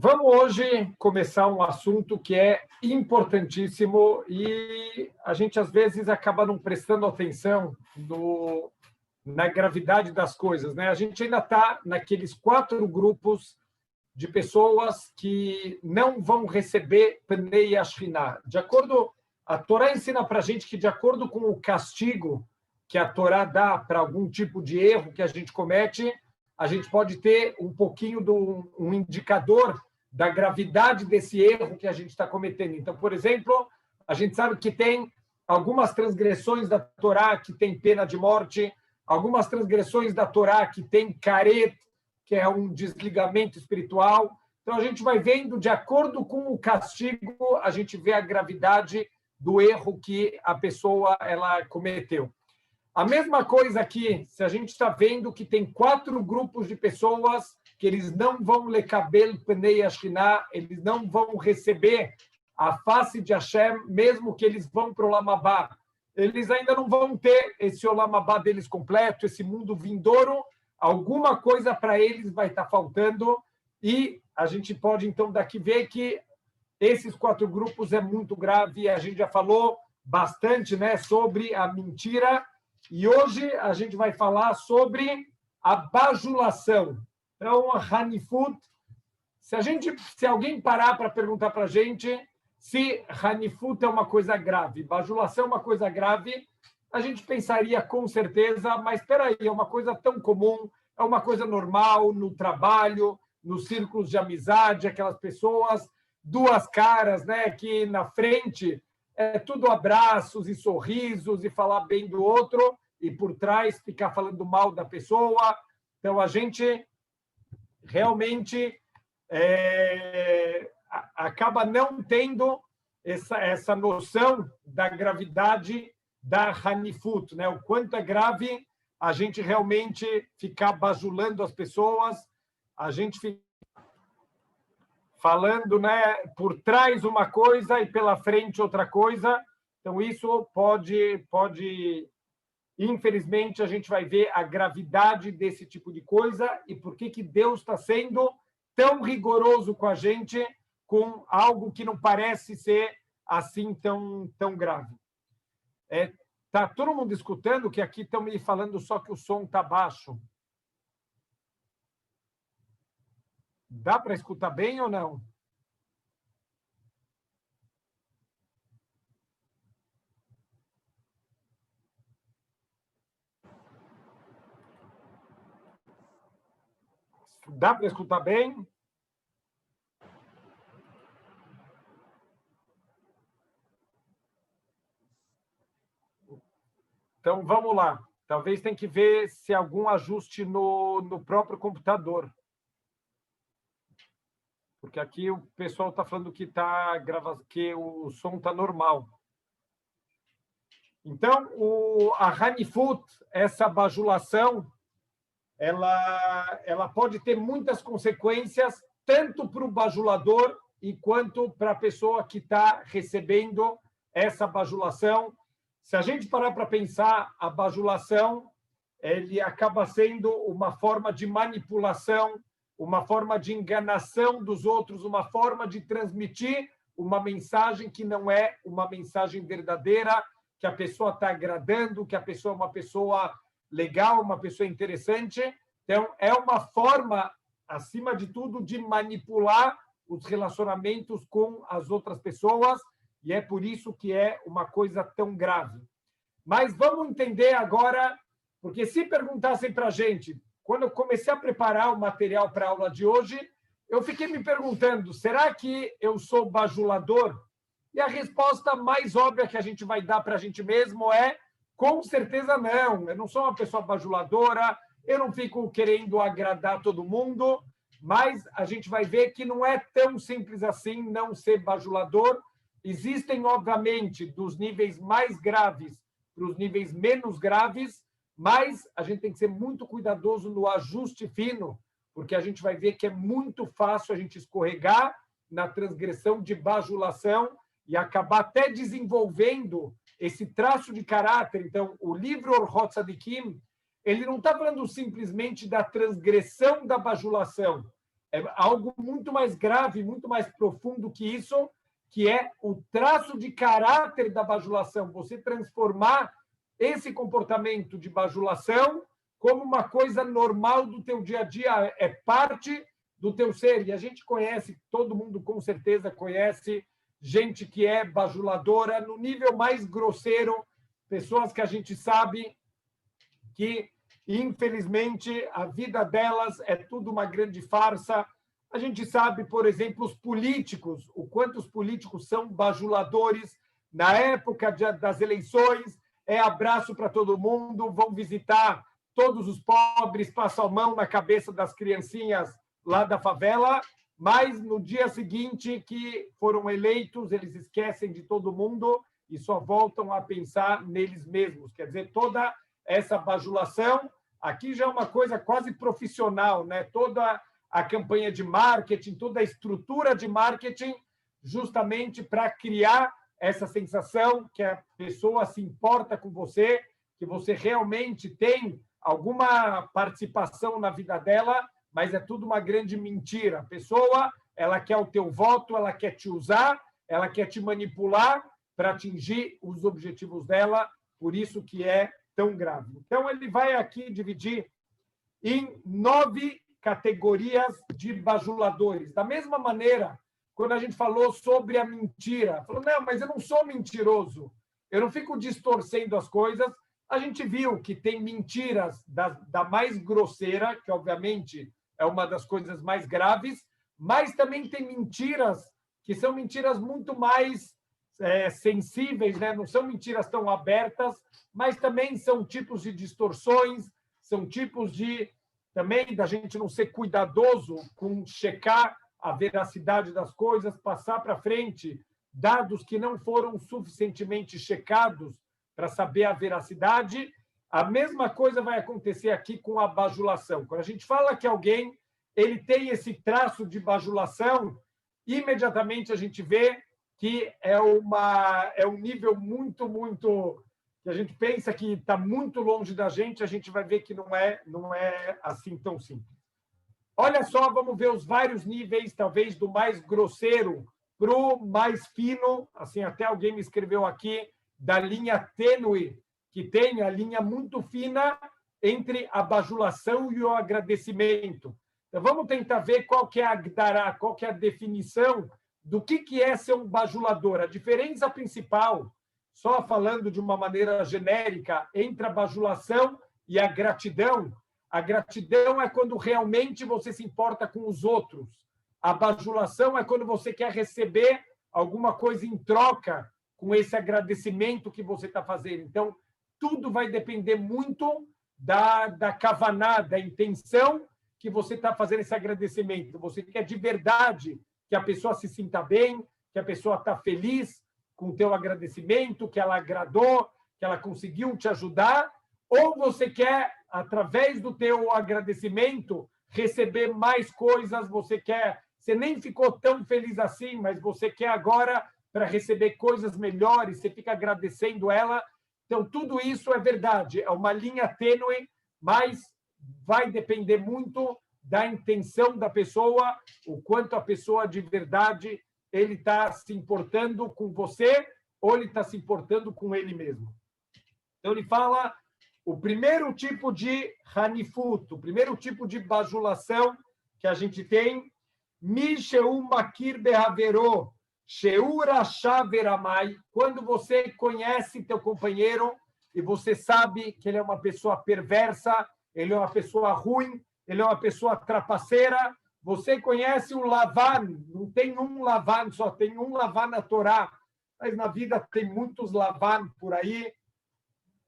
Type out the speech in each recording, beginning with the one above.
Vamos hoje começar um assunto que é importantíssimo e a gente às vezes acaba não prestando atenção na gravidade das coisas, né? A gente ainda está naqueles 4 grupos de pessoas que não vão receber Pnei Ashkinah. A Torá ensina para a gente que, de acordo com o castigo que a Torá dá para algum tipo de erro que a gente comete, a gente pode ter um pouquinho de um indicador da gravidade desse erro que a gente está cometendo. Então, por exemplo, a gente sabe que tem algumas transgressões da Torá que tem pena de morte, algumas transgressões da Torá que tem caret, que é um desligamento espiritual. Então, a gente vai vendo, de acordo com o castigo, a gente vê a gravidade do erro que a pessoa ela cometeu. A mesma coisa aqui, se a gente está vendo que tem 4 grupos de pessoas que eles não vão lekabel pnei Ashkinah, eles não vão receber a face de Hashem, mesmo que eles vão para o Olam Haba. Eles ainda não vão ter esse Olam Haba deles completo, esse mundo vindouro, alguma coisa para eles vai estar faltando, e a gente pode, então, daqui ver que esses 4 grupos é muito grave. A gente já falou bastante, né, sobre a mentira, e hoje a gente vai falar sobre a bajulação. Então, a Hanifut, se alguém parar para perguntar para a gente se Hanifut é uma coisa grave, bajulação é uma coisa grave, a gente pensaria com certeza, mas espera aí, é uma coisa tão comum, é uma coisa normal no trabalho, nos círculos de amizade, aquelas pessoas, 2 caras, né, que na frente é tudo abraços e sorrisos e falar bem do outro, e por trás ficar falando mal da pessoa. Então, a gente realmente acaba não tendo essa noção da gravidade da Hanifut, né? O quanto é grave a gente realmente ficar bajulando as pessoas, a gente fica falando, né, por trás uma coisa e pela frente outra coisa. Então, isso pode, infelizmente, a gente vai ver a gravidade desse tipo de coisa e por que Deus está sendo tão rigoroso com a gente com algo que não parece ser assim tão grave. Tá todo mundo escutando que aqui estão me falando só que o som está baixo. Dá para escutar bem ou não? Dá para escutar bem? Então, vamos lá. Talvez tenha que ver se algum ajuste no próprio computador. Porque aqui o pessoal está falando que que o som está normal. Então, a Hanifut, essa bajulação, ela pode ter muitas consequências, tanto para o bajulador e quanto para a pessoa que está recebendo essa bajulação. Se a gente parar para pensar, a bajulação ele acaba sendo uma forma de manipulação, uma forma de enganação dos outros, uma forma de transmitir uma mensagem que não é uma mensagem verdadeira, que a pessoa está agradando, que a pessoa é uma pessoa legal, uma pessoa interessante. Então, é uma forma, acima de tudo, de manipular os relacionamentos com as outras pessoas, e é por isso que é uma coisa tão grave. Mas vamos entender agora, porque se perguntassem para a gente, quando eu comecei a preparar o material para a aula de hoje, eu fiquei me perguntando, será que eu sou bajulador? E a resposta mais óbvia que a gente vai dar para a gente mesmo é, com certeza não, eu não sou uma pessoa bajuladora, eu não fico querendo agradar todo mundo, mas a gente vai ver que não é tão simples assim não ser bajulador. Existem, obviamente, dos níveis mais graves para os níveis menos graves, mas a gente tem que ser muito cuidadoso no ajuste fino, porque a gente vai ver que é muito fácil a gente escorregar na transgressão de bajulação e acabar até desenvolvendo esse traço de caráter. Então, o livro Orhot Tzadikim, ele não está falando simplesmente da transgressão da bajulação, É algo muito mais grave, muito mais profundo que isso, que é o traço de caráter da bajulação. Você transformar esse comportamento de bajulação como uma coisa normal do teu dia a dia, é parte do teu ser. E a gente conhece, todo mundo com certeza conhece, gente que é bajuladora no nível mais grosseiro, pessoas que a gente sabe que, infelizmente, a vida delas é tudo uma grande farsa. A gente sabe, por exemplo, os políticos, o quanto os políticos são bajuladores. Na época das eleições, é abraço para todo mundo, vão visitar todos os pobres, passam a mão na cabeça das criancinhas lá da favela, mas no dia seguinte que foram eleitos, eles esquecem de todo mundo e só voltam a pensar neles mesmos. Quer dizer, toda essa bajulação, aqui já é uma coisa quase profissional, né? Toda a campanha de marketing, toda a estrutura de marketing, justamente para criar essa sensação que a pessoa se importa com você, que você realmente tem alguma participação na vida dela, mas é tudo uma grande mentira. A pessoa, ela quer o teu voto, ela quer te usar, ela quer te manipular para atingir os objetivos dela, por isso que é tão grave. Então, ele vai aqui dividir em 9 categorias de bajuladores. Da mesma maneira, quando a gente falou sobre a mentira, falou, não, mas eu não sou mentiroso, eu não fico distorcendo as coisas. A gente viu que tem mentiras da mais grosseira, que obviamente é uma das coisas mais graves, mas também tem mentiras que são mentiras muito mais sensíveis, né? Não são mentiras tão abertas, mas também são tipos de distorções, são tipos de também da gente não ser cuidadoso com checar a veracidade das coisas, passar para frente dados que não foram suficientemente checados para saber a veracidade. A mesma coisa vai acontecer aqui com a bajulação. Quando a gente fala que alguém ele tem esse traço de bajulação, imediatamente a gente vê que é um nível muito, muito... que a gente pensa que está muito longe da gente, a gente vai ver que não é assim tão simples. Olha só, vamos ver os vários níveis, talvez do mais grosseiro para o mais fino. Assim, até alguém me escreveu aqui, da linha tênue, que tem a linha muito fina entre a bajulação e o agradecimento. Então, vamos tentar ver qual que é a Agdará, qual que é a definição do que é ser um bajulador. A diferença principal, só falando de uma maneira genérica, entre a bajulação e a gratidão é quando realmente você se importa com os outros. A bajulação é quando você quer receber alguma coisa em troca com esse agradecimento que você está fazendo. Então, tudo vai depender muito da kavaná, da intenção que você está fazendo esse agradecimento. Você quer de verdade que a pessoa se sinta bem, que a pessoa está feliz com o teu agradecimento, que ela agradou, que ela conseguiu te ajudar, ou você quer, através do teu agradecimento, receber mais coisas, você nem ficou tão feliz assim, mas você quer agora para receber coisas melhores, você fica agradecendo ela. Então, tudo isso é verdade, é uma linha tênue, mas vai depender muito da intenção da pessoa, o quanto a pessoa de verdade ele está se importando com você ou ele está se importando com ele mesmo. Então, ele fala o primeiro tipo de hanifut, o primeiro tipo de bajulação que a gente tem, Misheu makir behavero, sheura shaveramai, quando você conhece teu companheiro e você sabe que ele é uma pessoa perversa, ele é uma pessoa ruim, ele é uma pessoa trapaceira, você conhece o Lavan, não tem um Lavan só, tem um Lavan na Torá, mas na vida tem muitos Lavan por aí,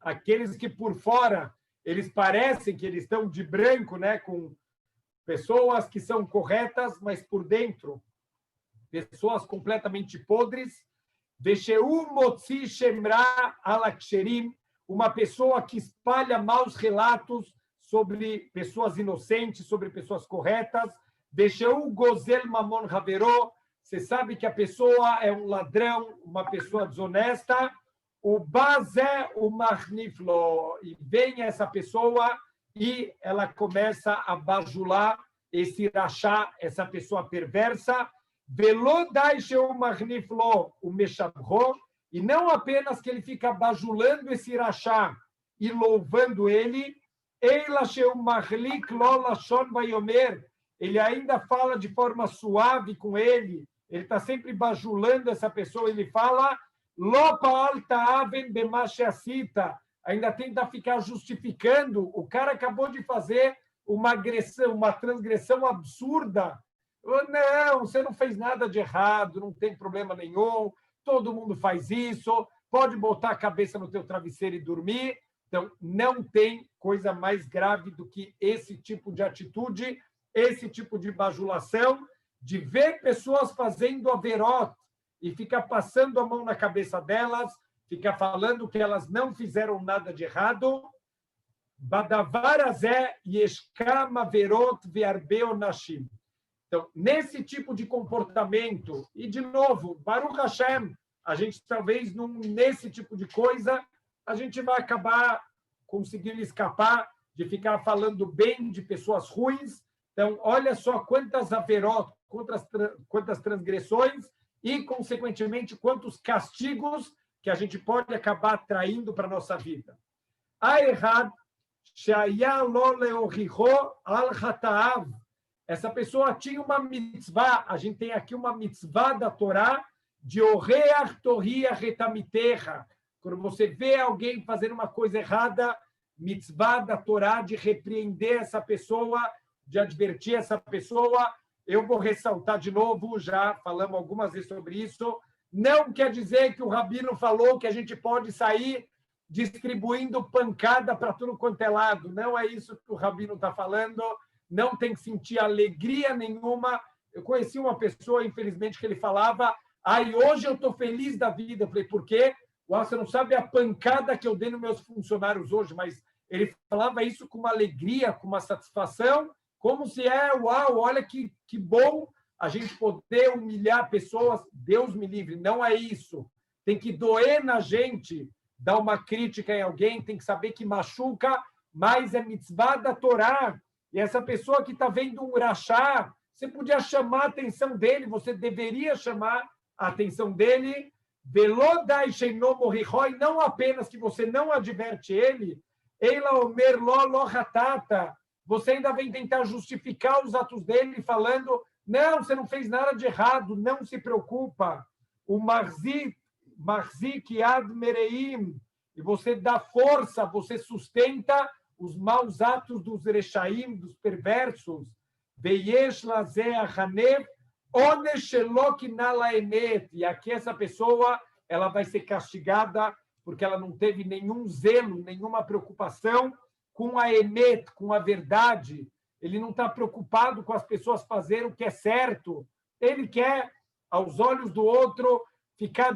aqueles que por fora eles parecem que eles estão de branco, né, com pessoas que são corretas, mas por dentro pessoas completamente podres. Vesheu motzi shemra alaksherim, uma pessoa que espalha maus relatos sobre pessoas inocentes, sobre pessoas corretas. Vesheu gozel mamon haveró, você sabe que a pessoa é um ladrão, uma pessoa desonesta. O bazé o mahniflo, e vem essa pessoa e ela começa a bajular esse rachá, essa pessoa perversa, velodai sheu magnif lo o meshabro, e não apenas que ele fica bajulando esse rachá e louvando ele, eila sheu mahlik lo lashon vayomer, ele ainda fala de forma suave com ele está sempre bajulando essa pessoa, ele fala, lopa alta aven bemachacita, ainda tenta ficar justificando, o cara acabou de fazer uma agressão, uma transgressão absurda. Não, você não fez nada de errado, não tem problema nenhum, todo mundo faz isso, pode botar a cabeça no teu travesseiro e dormir. Então, não tem coisa mais grave do que esse tipo de atitude, esse tipo de bajulação, de ver pessoas fazendo averot e ficar passando a mão na cabeça delas, ficar falando que elas não fizeram nada de errado. Badavar azé yeshkam averot ve'arbeo nashim. Então, nesse tipo de comportamento, e de novo, Baruch Hashem, a gente talvez nesse tipo de coisa, a gente vai acabar conseguindo escapar de ficar falando bem de pessoas ruins. Então, olha só quantas averot, quantas transgressões e, consequentemente, quantos castigos que a gente pode acabar traindo para a nossa vida. A errad, essa pessoa tinha uma mitzvah, a gente tem aqui uma mitzvah da Torá, de oreach torria retamiterra. Quando você vê alguém fazendo uma coisa errada, mitzvah da Torá de repreender essa pessoa, de advertir essa pessoa. Eu vou ressaltar de novo, já falamos algumas vezes sobre isso, não quer dizer que o Rabino falou que a gente pode sair distribuindo pancada para tudo quanto é lado. Não é isso que o Rabino está falando, não tem que sentir alegria nenhuma. Eu conheci uma pessoa, infelizmente, que ele falava, hoje eu estou feliz da vida. Eu falei, por quê? Você não sabe a pancada que eu dei nos meus funcionários hoje, mas ele falava isso com uma alegria, com uma satisfação, como se uau, olha que bom a gente poder humilhar pessoas. Deus me livre, não é isso. Tem que doer na gente, dar uma crítica em alguém, tem que saber que machuca, mas é mitzvah da Torá. E essa pessoa que está vendo um rachá, você podia chamar a atenção dele, você deveria chamar a atenção dele, velodai sheino morihoi, não apenas que você não adverte ele, eila omer lo lo hatata, você ainda vem tentar justificar os atos dele falando, não, você não fez nada de errado, não se preocupa. O marzik yad mereim, e você dá força, você sustenta os maus atos dos rechaim, dos perversos. Veyesh lazeh achanev, onesh shelo kinah laemet. E aqui essa pessoa ela vai ser castigada porque ela não teve nenhum zelo, nenhuma preocupação com a emet, com a verdade. Ele não está preocupado com as pessoas fazerem o que é certo. Ele quer, aos olhos do outro, ficar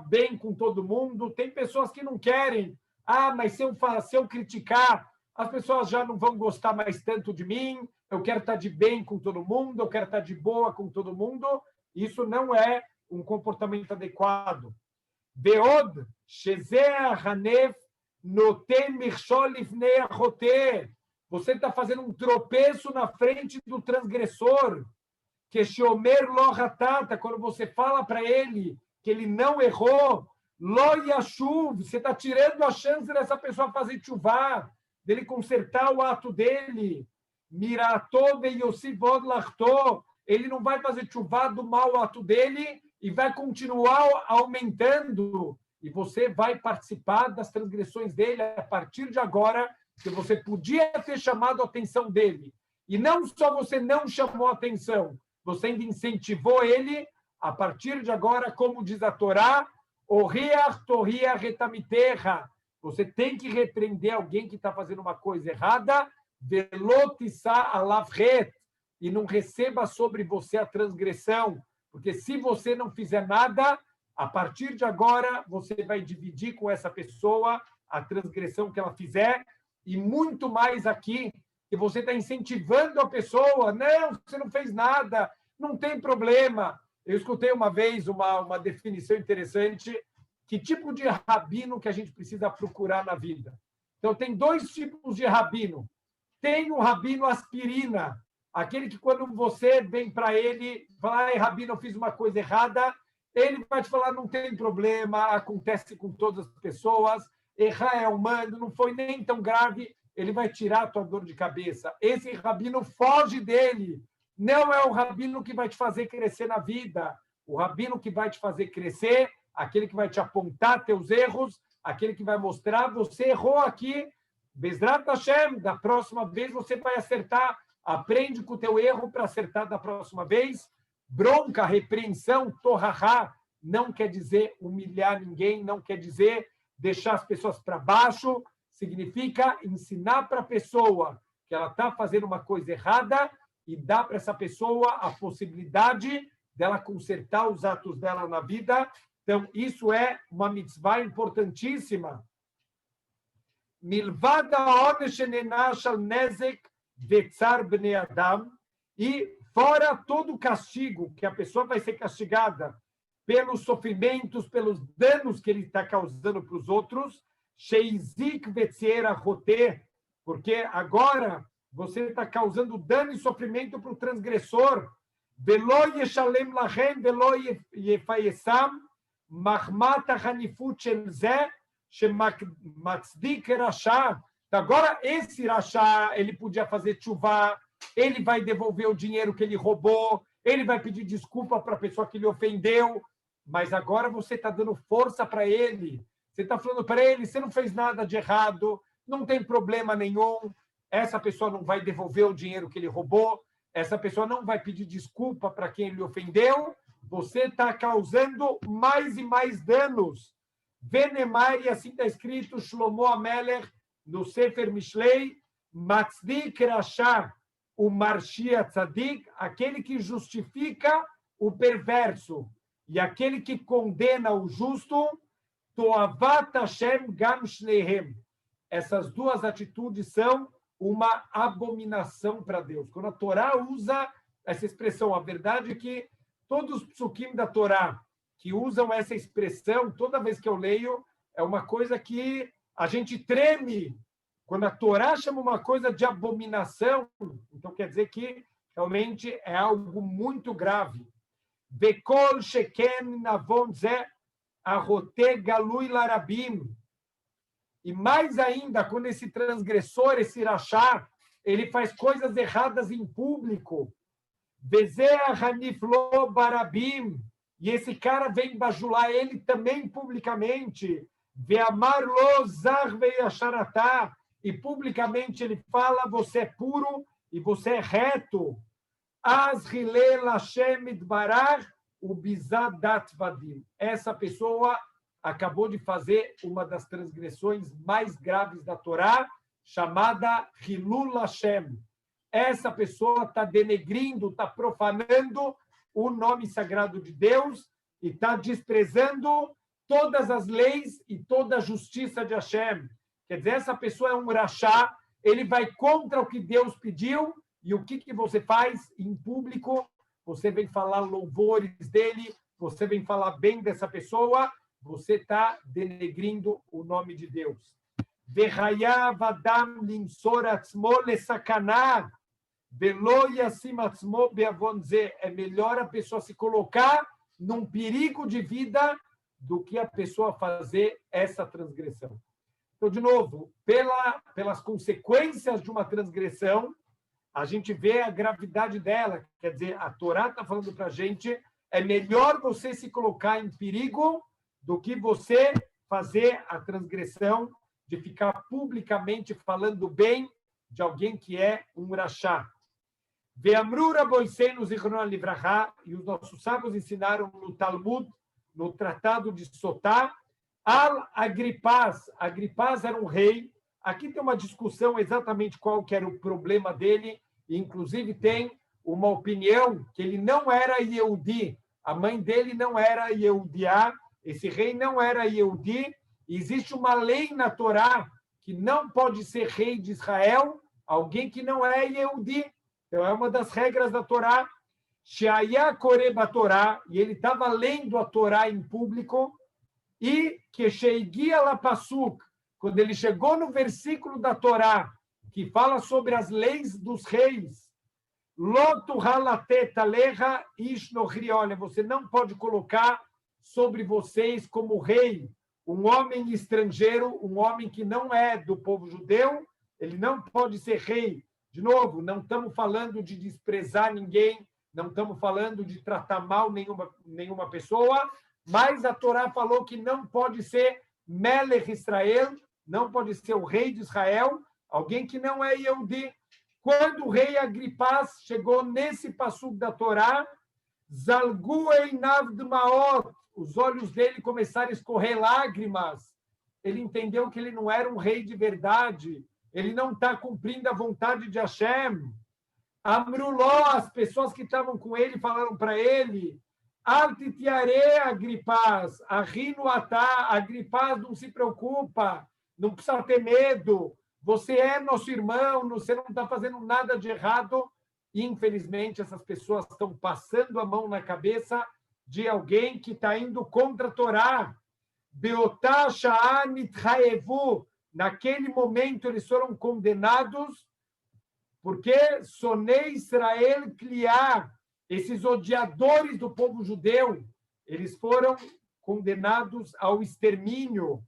bem com todo mundo. Tem pessoas que não querem. Mas se eu criticar, as pessoas já não vão gostar mais tanto de mim. Eu quero estar de bem com todo mundo, eu quero estar de boa com todo mundo. Isso não é um comportamento adequado. Beod, shezeh hanef, noten mirshol lifnei achoteh. Você está fazendo um tropeço na frente do transgressor. Que shomer lo hatata, quando você fala para ele que ele não errou, lo yashuv, você está tirando a chance dessa pessoa fazer chuvá, dele consertar o ato dele. Mirato veyosivod lachto, ele não vai fazer chuvá do mau ato dele e vai continuar aumentando. E você vai participar das transgressões dele a partir de agora, que você podia ter chamado a atenção dele. E não só você não chamou a atenção, você ainda incentivou ele, a partir de agora, como diz a Torá, Oriach torria retamiterra. Você tem que repreender alguém que está fazendo uma coisa errada, velotissa alavret, e não receba sobre você a transgressão, porque se você não fizer nada, a partir de agora, você vai dividir com essa pessoa a transgressão que ela fizer, e muito mais aqui, que você está incentivando a pessoa, não, você não fez nada, não tem problema. Eu escutei uma vez uma definição interessante, que tipo de rabino que a gente precisa procurar na vida. Então, tem dois tipos de rabino. Tem o rabino aspirina. aquele que quando você vem para ele, fala, ai, Rabino, eu fiz uma coisa errada, ele vai te falar, não tem problema, acontece com todas as pessoas, errar é humano, não foi nem tão grave, ele vai tirar a tua dor de cabeça. Esse Rabino foge dele, não é o Rabino que vai te fazer crescer na vida, o Rabino que vai te fazer crescer, aquele que vai te apontar teus erros, aquele que vai mostrar, você errou aqui, Bezrat Hashem, da próxima vez você vai acertar, aprende com o teu erro para acertar da próxima vez. Bronca, repreensão, torrahá, não quer dizer humilhar ninguém, não quer dizer deixar as pessoas para baixo, significa ensinar para a pessoa que ela está fazendo uma coisa errada e dar para essa pessoa a possibilidade dela consertar os atos dela na vida. Então, isso é uma mitzvah importantíssima. Milvad ha'onesh shenenash al nezek vetzar bnei adam, e fora todo o castigo, que a pessoa vai ser castigada pelos sofrimentos, pelos danos que ele está causando para os outros, sheizik vetziera roter, porque agora você está causando dano e sofrimento para o transgressor, velo yeshalem lahem, velo yefayesam, mahmat hanifut shel zeh, shematzdik rasha. Agora, esse rasha, ele podia fazer tshuva, ele vai devolver o dinheiro que ele roubou, ele vai pedir desculpa para a pessoa que lhe ofendeu, mas agora você está dando força para ele. Você está falando para ele, você não fez nada de errado, não tem problema nenhum, essa pessoa não vai devolver o dinheiro que ele roubou, essa pessoa não vai pedir desculpa para quem lhe ofendeu, você está causando mais e mais danos. Venemai, e assim está escrito, Shlomo Amelech, no Sefer Mishlei, Matzdik Rasha, o Marshia Tzadik, aquele que justifica o perverso, e aquele que condena o justo, Toavat Hashem Gam Shleihem. Essas duas atitudes são uma abominação para Deus. Quando a Torá usa essa expressão, a verdade é que todos os psukim da Torá que usam essa expressão, toda vez que eu leio, é uma coisa que a gente treme. Quando a Torá chama uma coisa de abominação, então quer dizer que realmente é algo muito grave. Vekol sheken navon zeh arote galui larabim. E mais ainda, quando esse transgressor, esse rachá, ele faz coisas erradas em público. Vezeh haniflo barabim. E esse cara vem bajular ele também publicamente. Ve'amar lo zar ve'yasharatá. E publicamente ele fala, você é puro e você é reto. Essa pessoa acabou de fazer uma das transgressões mais graves da Torá, chamada Hilul Hashem. Essa pessoa está denegrindo, está profanando o nome sagrado de Deus e está desprezando todas as leis e toda a justiça de Hashem. Quer dizer, essa pessoa é um rachá, ele vai contra o que Deus pediu, e o que você faz em público? Você vem falar louvores dele, você vem falar bem dessa pessoa, você está denegrindo o nome de Deus. Ve'chayav adam limsor atzmo lesakana, velo yasim atzmo be'avon zeh. É melhor a pessoa se colocar num perigo de vida do que a pessoa fazer essa transgressão. Então, de novo, pelas consequências de uma transgressão, a gente vê a gravidade dela. Quer dizer, a Torá está falando para a gente, é melhor você se colocar em perigo do que você fazer a transgressão de ficar publicamente falando bem de alguém que é um rachá. Ve'amru raboseinu zichrono livrachá, e os nossos sábios ensinaram no Talmud, no Tratado de Sotá, Agripás. Agripás era um rei. Aqui tem uma discussão exatamente qual que era o problema dele, e inclusive tem uma opinião que ele não era Yehudi, a mãe dele não era Yehudiá, esse rei não era Yehudi, e existe uma lei na Torá que não pode ser rei de Israel alguém que não é Yehudi. Então é uma das regras da Torá. Sheaya koreba Torá, e ele estava lendo a Torá em público, e que Sheiguia la Pasuk, quando ele chegou no versículo da Torá, que fala sobre as leis dos reis, Loto halateta leha ishnohri. Olha, você não pode colocar sobre vocês como rei um homem estrangeiro, um homem que não é do povo judeu, ele não pode ser rei. De novo, não estamos falando de desprezar ninguém, não estamos falando de tratar mal nenhuma pessoa, mas a Torá falou que não pode ser Melech Israel, não pode ser o rei de Israel, alguém que não é Yehudi. Quando o rei Agripas chegou nesse passuco da Torá, Zalgu einav dmaot, os olhos dele começaram a escorrer lágrimas. Ele entendeu que ele não era um rei de verdade, ele não está cumprindo a vontade de Hashem. Amruló, as pessoas que estavam com ele falaram para ele, Altitiare Agripas, Arrino Atá, Agripas, não se preocupa, não precisa ter medo, você é nosso irmão, você não está fazendo nada de errado. E, infelizmente, essas pessoas estão passando a mão na cabeça de alguém que está indo contra a Torá. Beotá Sha'ah Nitchaevu, naquele momento eles foram condenados, porque Sonei Israel Kliá, esses odiadores do povo judeu, eles foram condenados ao extermínio.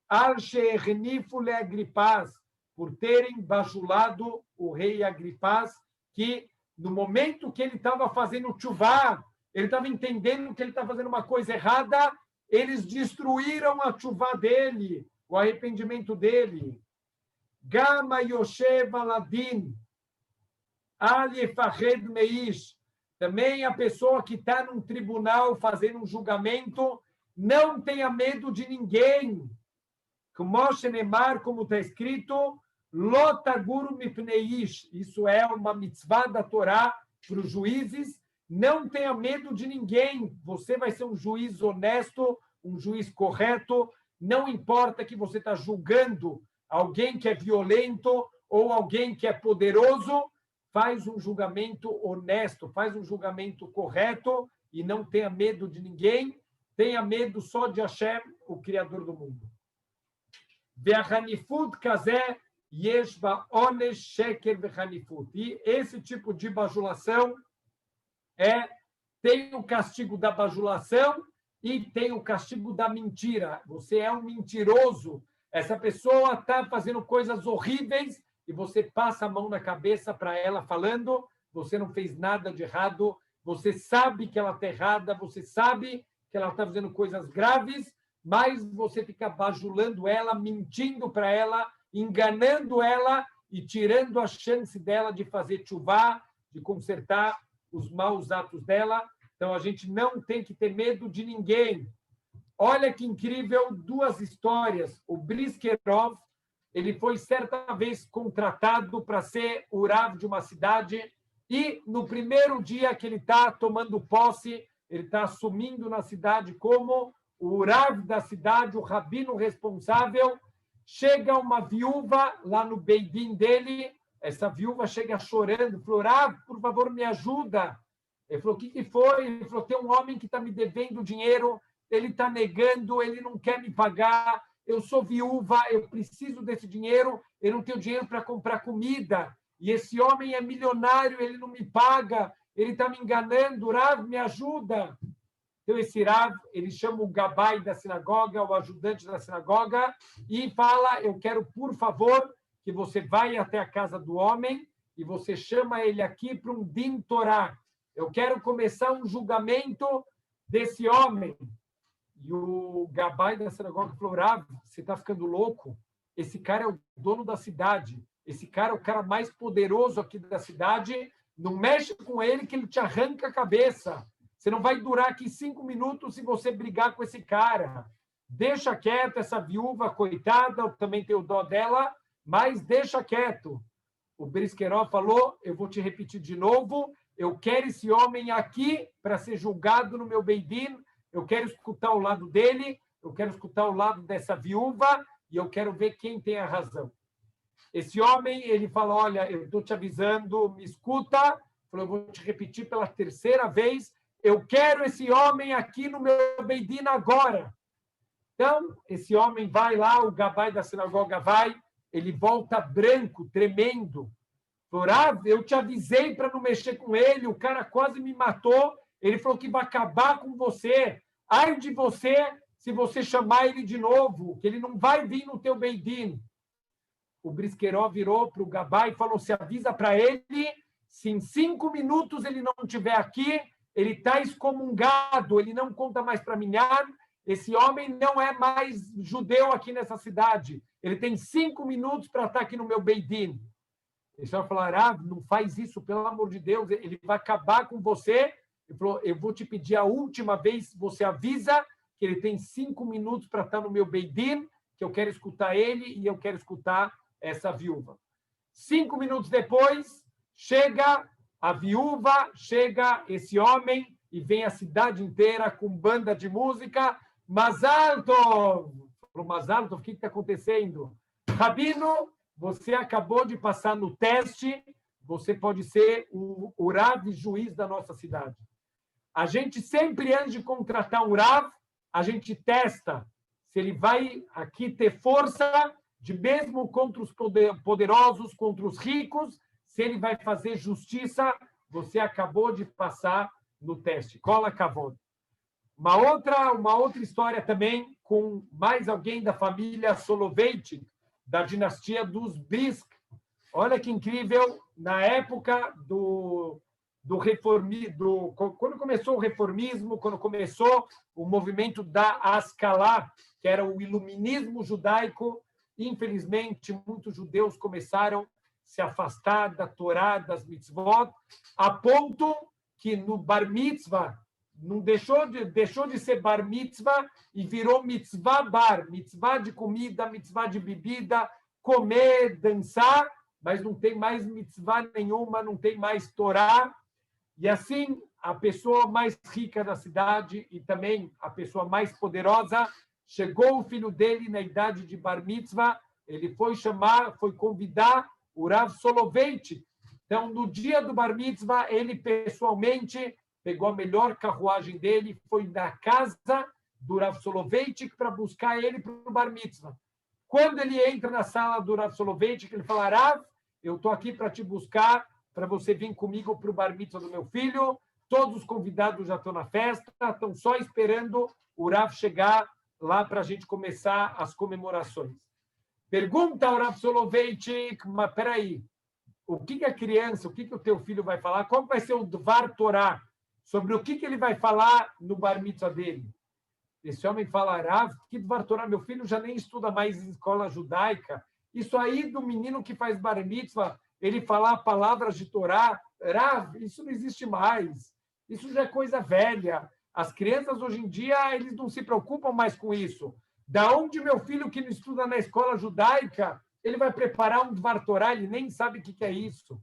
Al-She'ernifu le-Agripas, por terem bajulado o rei Agripas, que no momento que ele estava fazendo tchuvá, ele estava entendendo que ele estava fazendo uma coisa errada, eles destruíram a tchuvá dele, o arrependimento dele. Gama Yoshev Aladin, Aliefahed Meish, também a pessoa que está num tribunal fazendo um julgamento, não tenha medo de ninguém. Como está escrito, Lotaguru mipneish, isso é uma mitzvah da Torá para os juízes, não tenha medo de ninguém, você vai ser um juiz honesto, um juiz correto, não importa que você está julgando alguém que é violento ou alguém que é poderoso, faz um julgamento honesto, faz um julgamento correto e não tenha medo de ninguém, tenha medo só de Hashem, o Criador do mundo. Ve'achanifut kazeh yeshba onesh sheker ve'chanifut. E esse tipo de bajulação tem o castigo da bajulação e tem o castigo da mentira. Você é um mentiroso. Essa pessoa está fazendo coisas horríveis e você passa a mão na cabeça para ela falando, você não fez nada de errado, você sabe que ela está errada, você sabe que ela está fazendo coisas graves, mas você fica bajulando ela, mentindo para ela, enganando ela e tirando a chance dela de fazer tchuvá, de consertar os maus atos dela. Então, a gente não tem que ter medo de ninguém. Olha que incrível, duas histórias. O Briskerov, ele foi certa vez contratado para ser o Rav de uma cidade e no primeiro dia que ele está tomando posse, ele está assumindo na cidade como o Rav da cidade, o rabino responsável. Chega uma viúva lá no beidin dele, essa viúva chega chorando, falou, Rav, por favor, me ajuda. Ele falou, o que foi? Ele falou, tem um homem que está me devendo dinheiro, ele está negando, ele não quer me pagar, eu sou viúva, eu preciso desse dinheiro, eu não tenho dinheiro para comprar comida, e esse homem é milionário, ele não me paga, ele está me enganando, Rav, me ajuda. Então, esse Rav, ele chama o gabai da sinagoga, o ajudante da sinagoga, e fala, eu quero, por favor, que você vai até a casa do homem e você chama ele aqui para um din Torá. Eu quero começar um julgamento desse homem. E o gabai da sinagoga falou, Rav, você está ficando louco? Esse cara é o dono da cidade. Esse cara é o cara mais poderoso aqui da cidade. Não mexe com ele que ele te arranca a cabeça. Você não vai durar aqui 5 minutos se você brigar com esse cara. Deixa quieto essa viúva, coitada, eu também tenho dó dela, mas deixa quieto. O Briskerov falou, eu vou te repetir de novo, eu quero esse homem aqui para ser julgado no meu beidin, eu quero escutar o lado dele, eu quero escutar o lado dessa viúva e eu quero ver quem tem a razão. Esse homem, ele fala, olha, eu estou te avisando, me escuta, eu vou te repetir pela terceira vez, eu quero esse homem aqui no meu beidin agora. Então, esse homem vai lá, o gabai da sinagoga vai, ele volta branco, tremendo. Falou, Rav, eu te avisei para não mexer com ele, o cara quase me matou, ele falou que vai acabar com você. Ai de você se você chamar ele de novo, que ele não vai vir no teu Beidin. O Brisqueró virou para o Gabá e falou, se avisa para ele, se em 5 minutos ele não estiver aqui, ele está excomungado, ele não conta mais para Minyan, esse homem não é mais judeu aqui nessa cidade. Ele tem 5 minutos para estar aqui no meu Beidin. Ele só falou, não faz isso, pelo amor de Deus, ele vai acabar com você. Ele falou, eu vou te pedir a última vez, você avisa que ele tem 5 minutos para estar no meu Beidin, que eu quero escutar ele e eu quero escutar essa viúva. 5 minutos depois, chega a viúva, chega esse homem e vem a cidade inteira com banda de música. Mazal Tov! Falou, Mazal Tov, o que está acontecendo? Rabino, você acabou de passar no teste, você pode ser o Rav juiz da nossa cidade. A gente sempre, antes de contratar um Rav, a gente testa se ele vai aqui ter força, de mesmo contra os poderosos, contra os ricos, se ele vai fazer justiça. Você acabou de passar no teste. Cola Kavod. Uma outra história também com mais alguém da família Soloveitchik, da dinastia dos Brisk. Olha que incrível, na época quando começou o reformismo, quando começou o movimento da Haskalah, que era o iluminismo judaico, infelizmente, muitos judeus começaram a se afastar da Torá, das mitzvot, a ponto que no bar mitzvah, não deixou de ser bar mitzvah e virou mitzvah bar, mitzvah de comida, mitzvah de bebida, comer, dançar, mas não tem mais mitzvah nenhuma, não tem mais Torá. E assim, a pessoa mais rica da cidade e também a pessoa mais poderosa, chegou o filho dele na idade de bar mitzvah, ele foi convidar o Rav Soloveitchik. Então, no dia do bar mitzvah, ele pessoalmente pegou a melhor carruagem dele, foi na casa do Rav Soloveitchik para buscar ele para o bar mitzvah. Quando ele entra na sala do Rav Soloveitchik, ele fala, Rav, eu estou aqui para te buscar, para você vir comigo para o bar mitzvah do meu filho. Todos os convidados já estão na festa, estão só esperando o Rav chegar lá para a gente começar as comemorações. Pergunta ao Rav Soloveitchik, mas peraí, o que a criança, o que o teu filho vai falar? Qual vai ser o Dvar Torá? Sobre o que ele vai falar no bar mitzvah dele? Esse homem fala, Rav, que Dvar Torá? Meu filho já nem estuda mais em escola judaica. Isso aí do menino que faz bar mitzvah, ele falar palavras de Torá, Rav, isso não existe mais. Isso já é coisa velha. As crianças hoje em dia, eles não se preocupam mais com isso. Da onde meu filho que não estuda na escola judaica, ele vai preparar um Dvar Torá, ele nem sabe o que é isso.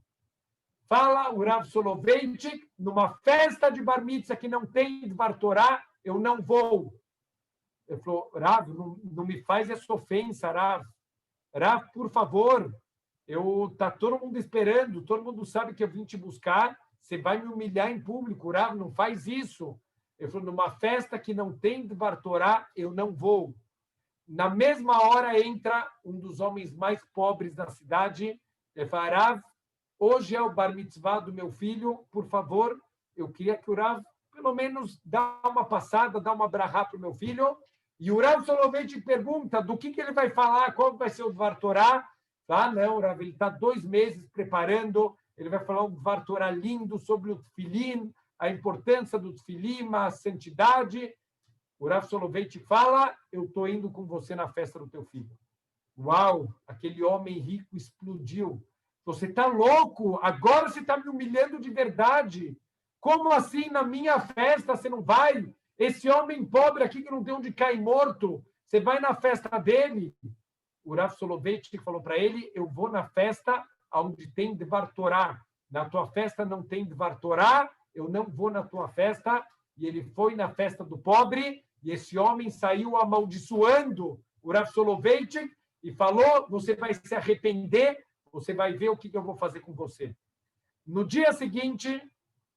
Fala o Rav Soloveitchik, numa festa de bar mitzvah que não tem Dvar Torá, eu não vou. Ele falou, Rav, não me faz essa ofensa, Rav. Rav, por favor, tá todo mundo esperando, todo mundo sabe que eu vim te buscar, você vai me humilhar em público, Rav, não faz isso. Ele falou, numa festa que não tem Dvar Torá, eu não vou. Na mesma hora entra um dos homens mais pobres da cidade, ele fala, Rav, hoje é o bar mitzvah do meu filho, por favor, eu queria que o Rav, pelo menos, dá uma passada, dá uma brahá para o meu filho. E o Rav Soloveitchik pergunta do que ele vai falar, qual vai ser o Dvar Torá. Ah, não, Rav, ele está 2 meses preparando, ele vai falar um Dvar Torá lindo sobre o tefilim, a importância do tefilim, a santidade. O Rav Soloveitchik fala, eu estou indo com você na festa do teu filho. Uau, aquele homem rico explodiu. Você está louco? Agora você está me humilhando de verdade. Como assim na minha festa você não vai? Esse homem pobre aqui que não tem onde cair morto, você vai na festa dele? O Rav Soloveitchik falou para ele, eu vou na festa onde tem Dvar Torá. Na tua festa não tem Dvar Torá, eu não vou na tua festa. E ele foi na festa do pobre, e esse homem saiu amaldiçoando o Rav Soloveitchik e falou, você vai se arrepender, você vai ver o que eu vou fazer com você. No dia seguinte,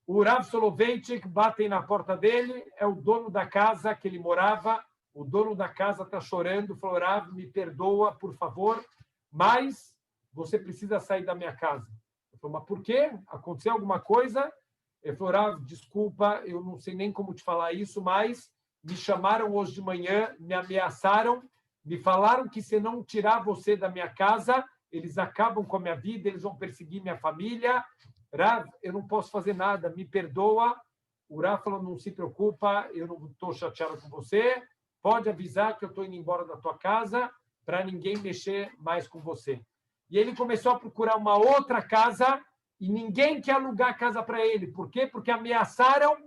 o Rav Soloveitchik batem na porta dele, é o dono da casa que ele morava, o dono da casa está chorando, falou, Rav, me perdoa, por favor, mas você precisa sair da minha casa. falou, mas por quê? Aconteceu alguma coisa? Ele falou, Rav, desculpa, eu não sei nem como te falar isso, mas me chamaram hoje de manhã, me ameaçaram, me falaram que se não tirar você da minha casa, eles acabam com a minha vida, eles vão perseguir minha família. Rav, eu não posso fazer nada, me perdoa. O Rav falou, não se preocupa, eu não estou chateado com você, pode avisar que eu estou indo embora da tua casa para ninguém mexer mais com você. E ele começou a procurar uma outra casa e ninguém quer alugar a casa para ele. Por quê? Porque ameaçaram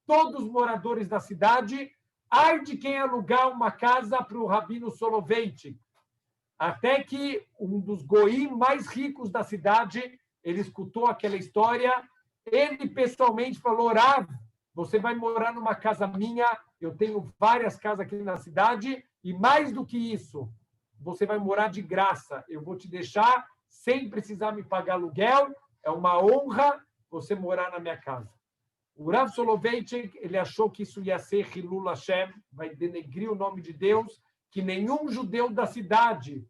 todos os moradores da cidade. Ai de quem alugar uma casa para o Rabino Soloveitchik. Até que um dos goim mais ricos da cidade, ele escutou aquela história, ele pessoalmente falou, Rav, você vai morar numa casa minha, eu tenho várias casas aqui na cidade, e mais do que isso, você vai morar de graça, eu vou te deixar sem precisar me pagar aluguel, é uma honra você morar na minha casa. O Rav Soloveitchik, ele achou que isso ia ser Hilul Hashem, vai denegrir o nome de Deus, que nenhum judeu da cidade,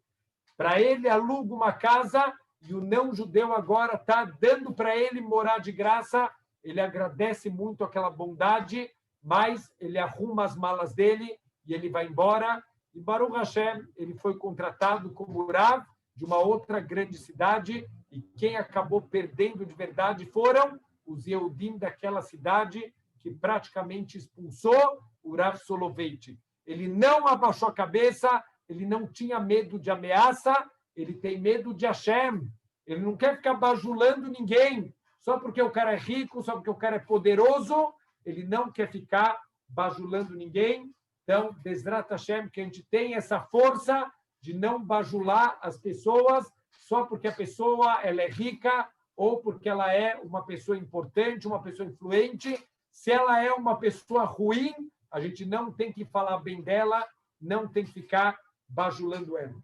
para ele, aluga uma casa e o não-judeu agora está dando para ele morar de graça. Ele agradece muito aquela bondade, mas ele arruma as malas dele e ele vai embora. E Baruch Hashem, ele foi contratado como Rav de uma outra grande cidade e quem acabou perdendo de verdade foram os Yehudim daquela cidade que praticamente expulsou o Rav Soloveitchik. Ele não abaixou a cabeça, ele não tinha medo de ameaça, ele tem medo de Hashem. Ele não quer ficar bajulando ninguém, só porque o cara é rico, só porque o cara é poderoso, ele não quer ficar bajulando ninguém. Então, Bezrat Hashem, que a gente tem essa força de não bajular as pessoas só porque a pessoa ela é rica ou porque ela é uma pessoa importante, uma pessoa influente. Se ela é uma pessoa ruim, a gente não tem que falar bem dela, não tem que ficar bajulando ela.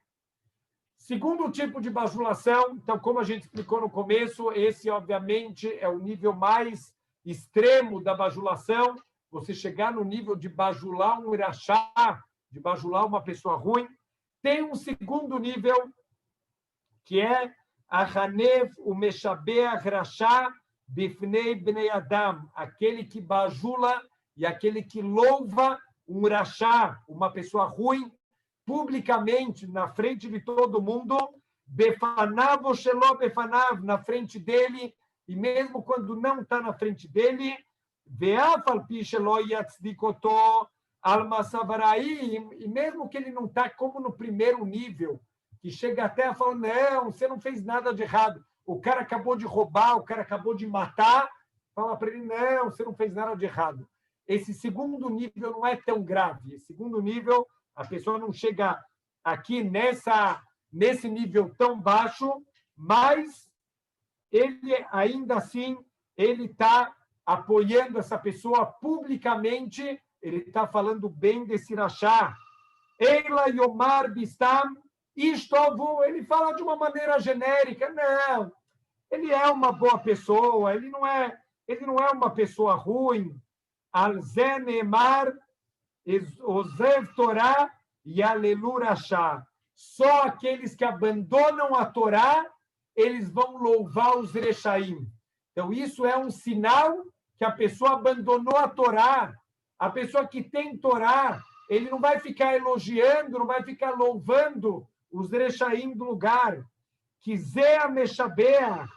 Segundo tipo de bajulação, então, como a gente explicou no começo, esse, obviamente, é o nível mais extremo da bajulação, você chegar no nível de bajular um irachá, de bajular uma pessoa ruim. Tem um segundo nível, que é Ahanev, o Meshabeach Rashá, Bifnei Bnei Adam, aquele que bajula e aquele que louva um irachá, uma pessoa ruim, publicamente, na frente de todo mundo, Befanav ou Shelo Befanav, na frente dele, e mesmo quando não está na frente dele, Ve'afal pi shelo yatzdik-oto al masavaraim, e mesmo que ele não está como no primeiro nível, que chega até a falar, não, você não fez nada de errado, o cara acabou de roubar, o cara acabou de matar, fala para ele, não, você não fez nada de errado. Esse segundo nível não é tão grave, esse segundo nível, a pessoa não chega aqui nesse nível tão baixo, mas ele ainda assim ele está apoiando essa pessoa publicamente, ele está falando bem desse rachá. Eila Yomar Bistam Ishtovu, ele fala de uma maneira genérica, não, ele é uma boa pessoa, ele não é uma pessoa ruim. Al-Zé Neemar Ozev Torá e Alelu Rashá. Só aqueles que abandonam a Torá, eles vão louvar os Rechaim. Então, isso é um sinal que a pessoa abandonou a Torá. A pessoa que tem Torá, ele não vai ficar elogiando, não vai ficar louvando os Rechaim do lugar. Que Zé Meshabeach,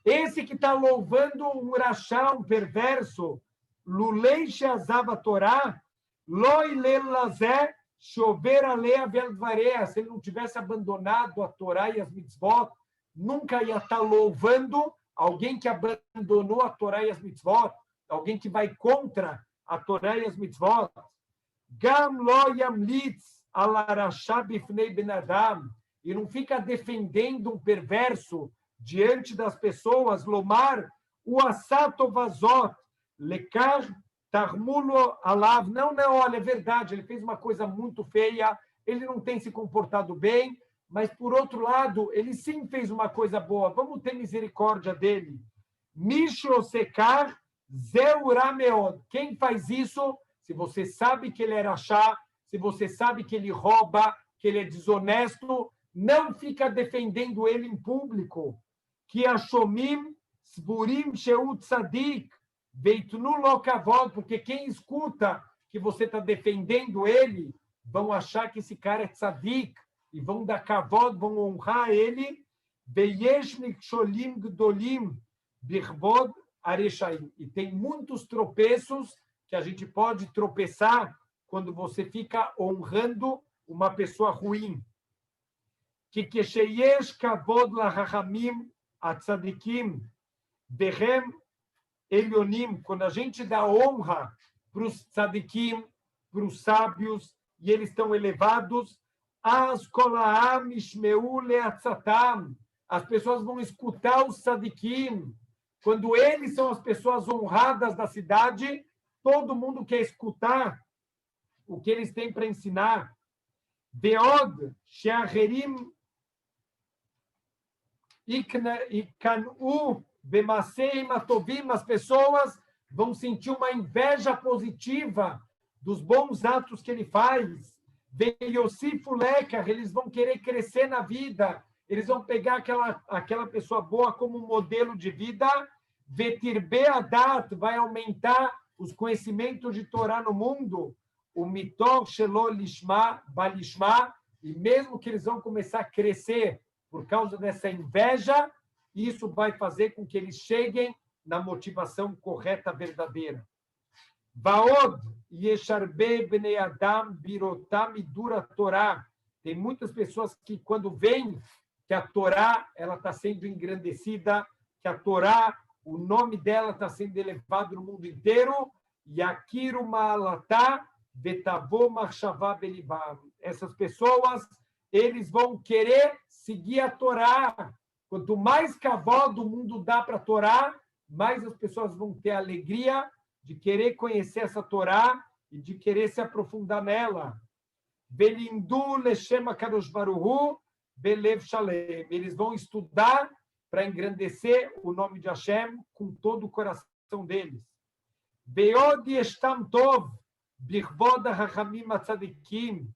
esse que está louvando um Rashá, um perverso, Lulei Sheazav Torá, Loi Lelazé, chover a lei a se ele não tivesse abandonado a Torá e as mitzvot, nunca ia estar louvando alguém que abandonou a Torá e as mitzvot, alguém que vai contra a Torá e as mitzvot. Gam lo yamlitz al arashá bifnei ben adam, e não fica defendendo um perverso diante das pessoas, lomar o asato vazot, lekar tarmulo alav, não, olha, é verdade, ele fez uma coisa muito feia, ele não tem se comportado bem, mas, por outro lado, ele sim fez uma coisa boa, vamos ter misericórdia dele. Misho sekar zeurameod, quem faz isso, se você sabe que ele é rachá, se você sabe que ele rouba, que ele é desonesto, não fica defendendo ele em público. Que a shomim Sburim Sheu Tzadik, Veitnu Lo Kavod, porque quem escuta que você está defendendo ele, vão achar que esse cara é tzadik, e vão dar kavod, vão honrar ele, Veyesh Niksholim Gdolim, Birvod Areshaim. E tem muitos tropeços que a gente pode tropeçar quando você fica honrando uma pessoa ruim. Que Kesheyesh Kavod Lahachamim Atzadikim, Behem Elionim, quando a gente dá honra para os tzadikim, para os sábios, e eles estão elevados, as kolaam ishmeu leatzatam, as pessoas vão escutar os tzadikim. Quando eles são as pessoas honradas da cidade, todo mundo quer escutar o que eles têm para ensinar. Beod sheacherim ikanu bemaseim atovim, as pessoas vão sentir uma inveja positiva dos bons atos que ele faz. Veiosifu lekar, eles vão querer crescer na vida, eles vão pegar aquela pessoa boa como modelo de vida. Vetirbe adat, vai aumentar os conhecimentos de Torá no mundo. O mitor shelo lishma balishma, e mesmo que eles vão começar a crescer por causa dessa inveja, isso vai fazer com que eles cheguem na motivação correta, verdadeira. Vaod yesharbe bnei adam birotam dura Torá. Tem muitas pessoas que, quando veem que a Torá ela está sendo engrandecida, que a Torá, o nome dela está sendo elevado no mundo inteiro, yakiru ma'alatá vetavô machshavá belibam. Essas pessoas, eles vão querer seguir a Torá. Quanto mais kavod do mundo dá para a Torá, mais as pessoas vão ter a alegria de querer conhecer essa Torá e de querer se aprofundar nela. Velindu leshem kadosh baruch hu belev shalem. Eles vão estudar para engrandecer o nome de Hashem com todo o coração deles. Beod yeshtam tov birvod hachamim atzadikim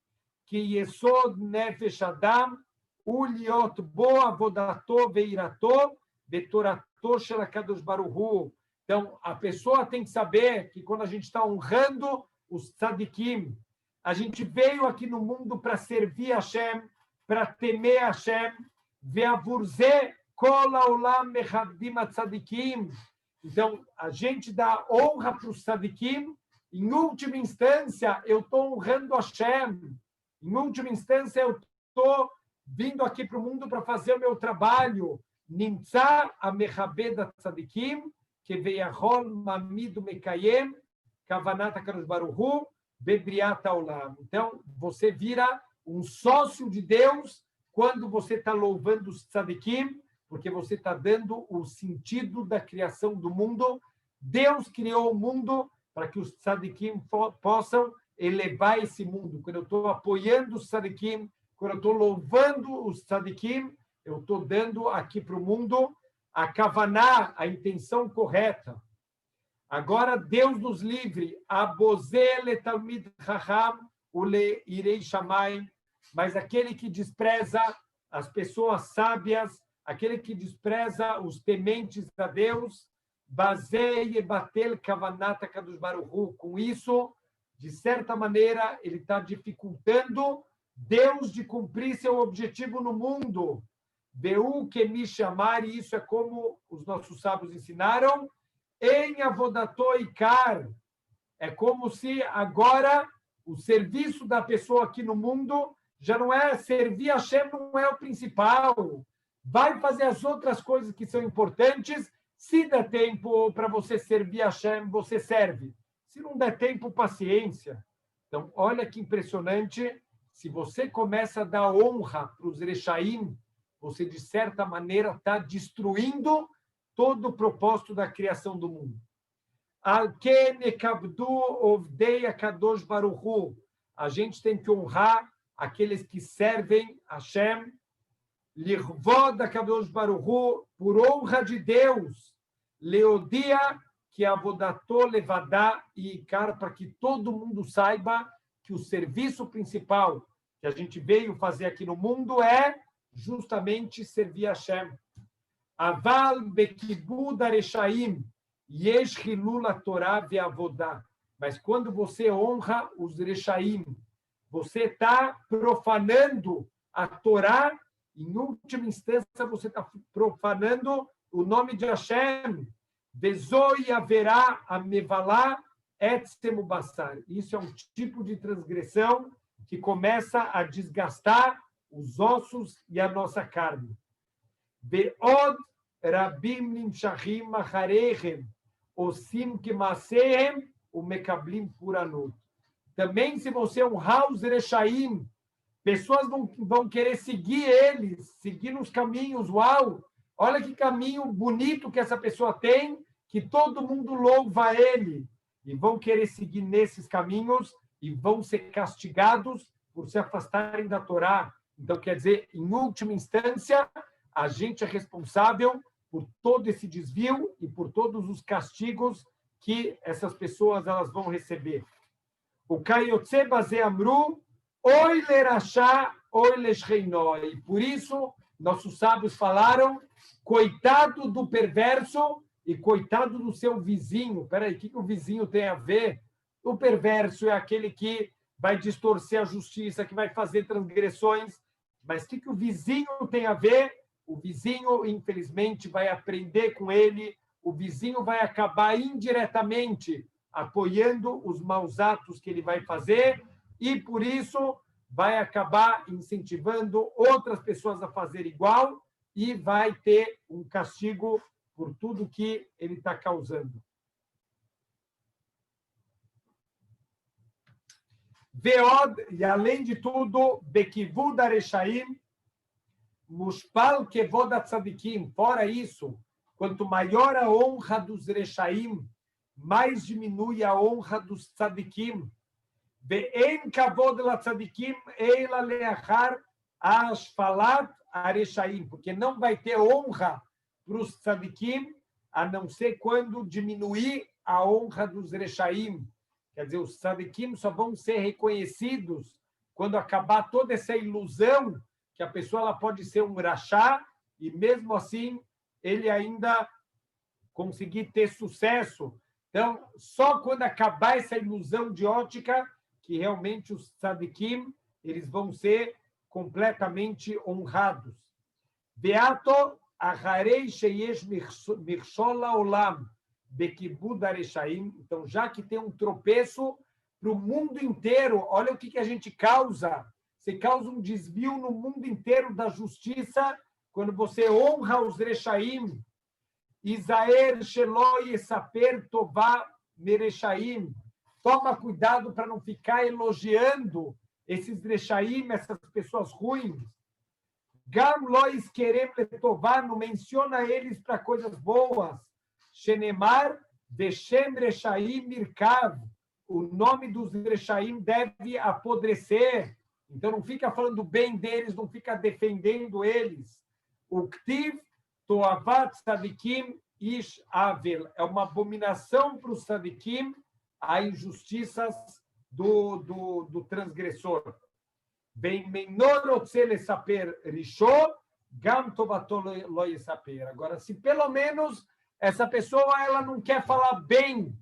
ki yesod nefesh adam uliot bo avodato veirato vetorato shel HaKadosh Baruch Hu. Então, a pessoa tem que saber que quando a gente está honrando os tzadikim, a gente veio aqui no mundo para servir Hashem, para temer Hashem, ve'avurze kol haolam mechabdim tzadikim. Então, a gente dá honra para os tzadikim. Em última instância, eu estou honrando Hashem. Em última instância, eu estou vindo aqui para o mundo para fazer o meu trabalho. Nimtza amechabed tzadikim, que veiachol mamidu mekayem, kavanat HaKadosh Baruch Hu, bebriat haolam. Então, você vira um sócio de Deus quando você está louvando os tzadikim, porque você está dando o sentido da criação do mundo. Deus criou o mundo para que os tzadikim possam elevar esse mundo. Quando eu estou apoiando os tzadikim, quando eu estou louvando os tzadikim, eu estou dando aqui para o mundo a kavaná, a intenção correta. Agora, Deus nos livre. Abozé le talmid chacham ule irei shamayim. Mas aquele que despreza as pessoas sábias, aquele que despreza os tementes a Deus, bazé yebatel kavanat HaKadosh Baruch Hu. Com isso, de certa maneira, ele está dificultando Deus de cumprir seu objetivo no mundo. Veu que me chamar, e isso é como os nossos sábios ensinaram, em avodato ikar. É como se agora o serviço da pessoa aqui no mundo já não é servir a Hashem, não é o principal. Vai fazer as outras coisas que são importantes. Se der tempo para você servir a Hashem, você serve. Se não der tempo, paciência. Então, olha que impressionante. Se você começa a dar honra para os Rechaim, você, de certa maneira, está destruindo todo o propósito da criação do mundo. A gente tem que honrar aqueles que servem a Hashem, Lirvod HaKadosh Baruch Hu, por honra de Deus, Leodia, que avodato levadá e ikar, para que todo mundo saiba que o serviço principal que a gente veio fazer aqui no mundo é justamente servir a Hashem. Aval bekibud areshaim, yesh hilul Torá ve'avodá. Mas quando você honra os rechaim, você está profanando a Torá. Em última instância, você está profanando o nome de Hashem. Vezoi haverá a mevalá etzem basar. Isso é um tipo de transgressão que começa a desgastar os ossos e a nossa carne. Be'od rabim nimshachim achareichem, osim kemasehem umekablim puranot. Também, se você honrar os rechaim, pessoas vão querer seguir eles, seguir nos caminhos. Uau! Olha que caminho bonito que essa pessoa tem, que todo mundo louva ele. E vão querer seguir nesses caminhos e vão ser castigados por se afastarem da Torá. Então, quer dizer, em última instância, a gente é responsável por todo esse desvio e por todos os castigos que essas pessoas elas vão receber. O Kayotze Bazé Amru, Oi lerachá, oi lesreinó. E por isso, nossos sábios falaram, coitado do perverso e coitado do seu vizinho. Espera aí, o que o vizinho tem a ver? O perverso é aquele que vai distorcer a justiça, que vai fazer transgressões. Mas o que o vizinho tem a ver? O vizinho, infelizmente, vai aprender com ele. O vizinho vai acabar indiretamente apoiando os maus atos que ele vai fazer e, por isso, vai acabar incentivando outras pessoas a fazer igual e vai ter um castigo por tudo que ele está causando. Veod, e além de tudo, Bekivud Areshaim, Mushpal Kevod Atzadikim. Fora isso, quanto maior a honra dos Rechaim, mais diminui a honra dos Tzadikim. Ve'en kavod latzadikim eila leachar ashfalat areshaim, porque não vai ter honra para os tzadikim, a não ser quando diminuir a honra dos rechaim. Quer dizer, os tzadikim só vão ser reconhecidos quando acabar toda essa ilusão que a pessoa ela pode ser um rachá e mesmo assim ele ainda conseguir ter sucesso. Então, só quando acabar essa ilusão de ótica que realmente os tzadikim eles vão ser completamente honrados. Beato acharei sheyesh mirshol haolam bekibud areshaim. Então, já que tem um tropeço para o mundo inteiro, olha o que a gente causa. Você causa um desvio no mundo inteiro da justiça quando você honra os rechaim. Isaer shelo yesaper tová merechaim. Toma cuidado para não ficar elogiando esses rechaim, essas pessoas ruins. Gam lois querem letová, não menciona eles para coisas boas. Shenemar veshem rechaim mirkav. O nome dos rechaim deve apodrecer. Então não fica falando bem deles, não fica defendendo eles. O ktiv toavat tzadikim ish avel. É uma abominação para os tzadikim a injustiças do transgressor. Bem menor otzele saper rishó, gam tovato lo yesaper. Agora, se pelo menos essa pessoa ela não quer falar bem,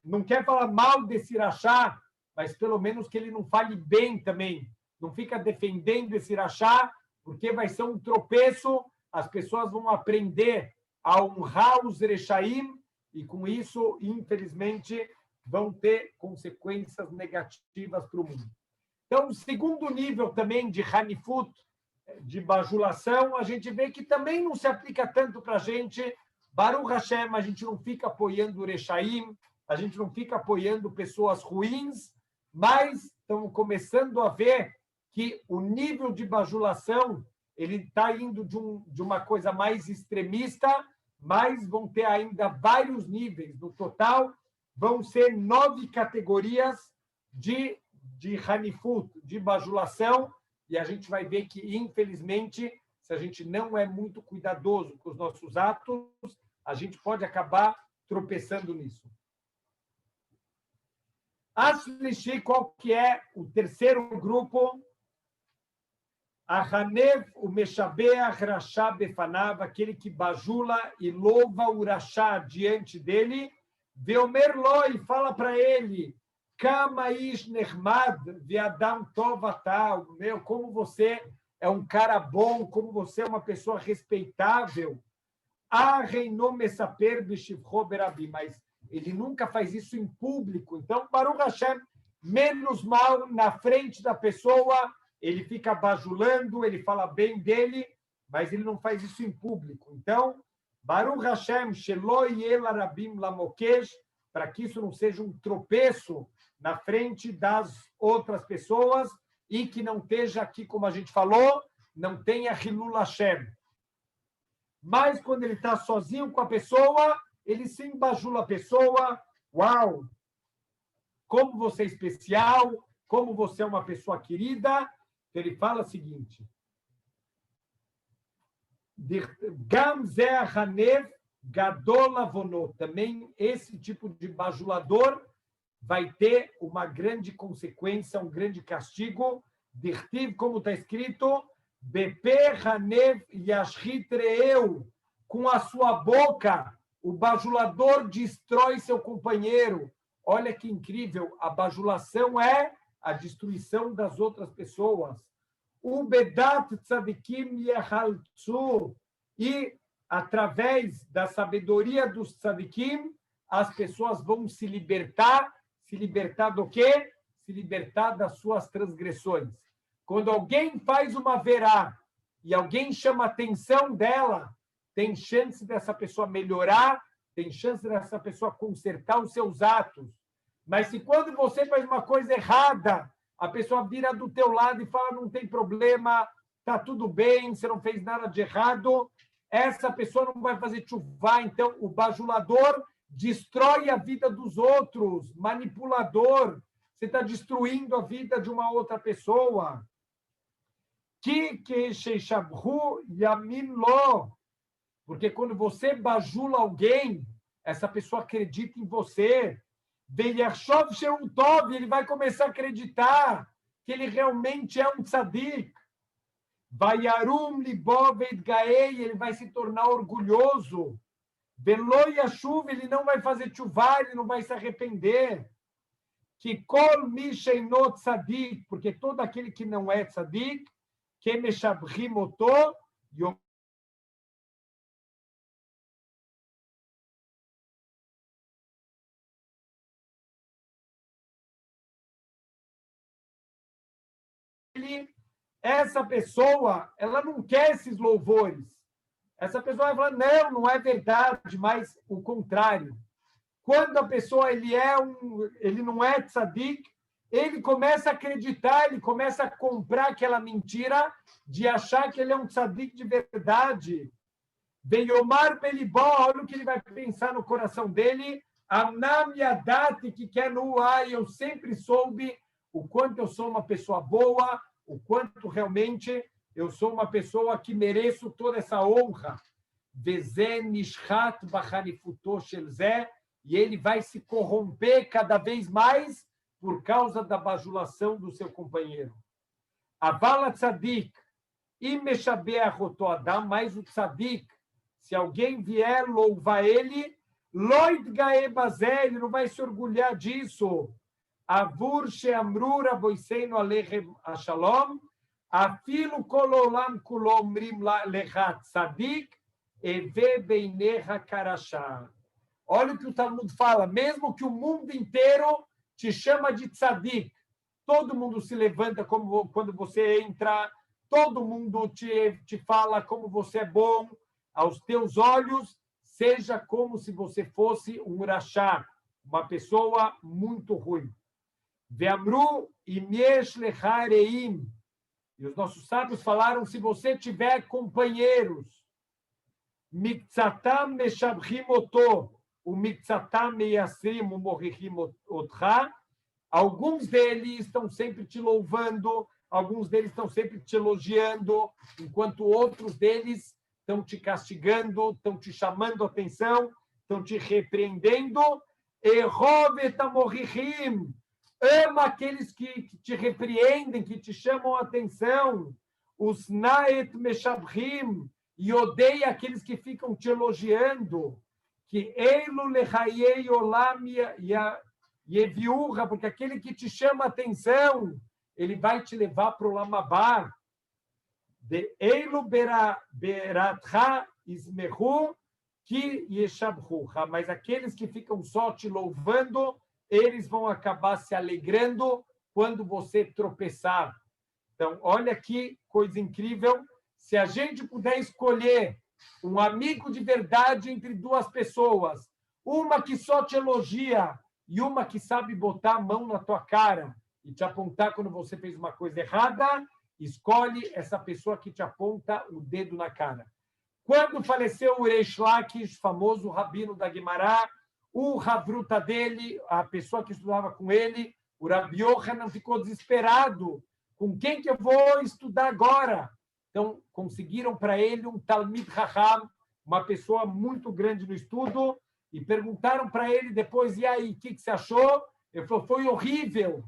não quer falar mal desse rachá, mas pelo menos que ele não fale bem também. Não fica defendendo esse rachá, porque vai ser um tropeço, as pessoas vão aprender a honrar os rechaim e com isso, infelizmente, vão ter consequências negativas para o mundo. Então, o segundo nível também de Hanifut, de bajulação, a gente vê que também não se aplica tanto para a gente. Baruch Hashem, a gente não fica apoiando o Rechaim, a gente não fica apoiando pessoas ruins, mas estamos começando a ver que o nível de bajulação ele está indo de uma coisa mais extremista, mas vão ter ainda vários níveis. No total, vão ser 9 categorias de Hanifut, de bajulação, e a gente vai ver que, infelizmente, se a gente não é muito cuidadoso com os nossos atos, a gente pode acabar tropeçando nisso. Ashlishi, qual que é o terceiro grupo? Ahanev, o Meshabeach Rashá Befanav, aquele que bajula e louva o Rashá diante dele, Veomer lo, e fala para ele, Kama ish nechmad ve'adam tov ata, meu, como você é um cara bom, como você é uma pessoa respeitável. Reino mesaper b'shivcho berabim, mas ele nunca faz isso em público. Então, Baruch Hashem, menos mal na frente da pessoa, ele fica bajulando, ele fala bem dele, mas ele não faz isso em público. Então, Baruch Hashem, shelo yel arabim lamokesh, para que isso não seja um tropeço na frente das outras pessoas e que não esteja aqui, como a gente falou, não tenha Hilul Hashem. Mas quando ele está sozinho com a pessoa, ele sim bajula a pessoa. Uau! Como você é especial, como você é uma pessoa querida. Então, ele fala o seguinte, Gam ze achanev gadol avonot. Também esse tipo de bajulador vai ter uma grande consequência, um grande castigo. Dirtiv, como está escrito, Bepe hanev yashrit reeu. Com a sua boca, o bajulador destrói seu companheiro. Olha que incrível, a bajulação é a destruição das outras pessoas. O bedat tzadikim yehaltzu. E, através da sabedoria dos tzadikim, as pessoas vão se libertar. Se libertar do quê? Se libertar das suas transgressões. Quando alguém faz uma verá e alguém chama a atenção dela, tem chance dessa pessoa melhorar, tem chance dessa pessoa consertar os seus atos. Mas se quando você faz uma coisa errada, a pessoa vira do teu lado e fala, não tem problema, tá tudo bem, você não fez nada de errado, essa pessoa não vai fazer tchuvá. Então, o bajulador destrói a vida dos outros, manipulador, você está destruindo a vida de uma outra pessoa. Porque quando você bajula alguém, essa pessoa acredita em você. Ele vai começar a acreditar que ele realmente é um tzadik. Ele vai se tornar orgulhoso. Ele não vai fazer tchuvá, ele não vai se arrepender. Que kol mi sheino tzadik, porque todo aquele que não é tzadik, que meshabrim oto, essa pessoa, ela não quer esses louvores. Essa pessoa vai falar, não, não é verdade, mas o contrário. Quando a pessoa ele não é tzadik, ele começa a acreditar, ele começa a comprar aquela mentira de achar que ele é um tzadik de verdade. Beyomar belibó, olha o que ele vai pensar no coração dele. Amnam yadati, que quer no eu sempre soube o quanto eu sou uma pessoa boa, o quanto realmente eu sou uma pessoa que mereço toda essa honra. Vezen nishchat bachanifuto shel zeh, e ele vai se corromper cada vez mais por causa da bajulação do seu companheiro. Avala tzadik, imeshabeach oto adam, mais o tzadik, se alguém vier louvar ele, loit gae bazé, ele não vai se orgulhar disso. Avur she'amru raboiseinu alechem ashalom, afilu kol olam kulo omrim lecha tzadik, eve beinecha karashá. Olha o que o Talmud fala, mesmo que o mundo inteiro te chama de tzadik, todo mundo se levanta como quando você entra, todo mundo te fala como você é bom, aos teus olhos, seja como se você fosse um rachá, uma pessoa muito ruim. Ve'amru imiesh lecha reim. E os nossos sábios falaram, se você tiver companheiros, mikzatam meshabrim oto, o mikzatam meyasrim o morrichim otcha, alguns deles estão sempre te louvando, alguns deles estão sempre te elogiando, enquanto outros deles estão te castigando, estão te chamando a atenção, estão te repreendendo. Erov amorrichim, ama aqueles que te repreendem, que te chamam a atenção. os naet meshabrim, e odeia aqueles que ficam te elogiando, que eilu lechayei olam yeviurra, porque aquele que te chama a atenção, ele vai te levar para o lamabá. De eilu beratcha ismehu ki yeshabruha, mas aqueles que ficam só te louvando, eles vão acabar se alegrando quando você tropeçar. Então, olha que coisa incrível. Se a gente puder escolher um amigo de verdade entre duas pessoas, uma que só te elogia e uma que sabe botar a mão na tua cara e te apontar quando você fez uma coisa errada, escolhe essa pessoa que te aponta o dedo na cara. Quando faleceu o Reish Lakish, famoso rabino da Guimará, o Havruta dele, a pessoa que estudava com ele, o Rabi Yohanan, ficou desesperado. Com quem que eu vou estudar agora? Então, conseguiram para ele um Talmid Raham, uma pessoa muito grande no estudo, e perguntaram para ele depois, e aí, o que você achou? Ele falou, foi horrível.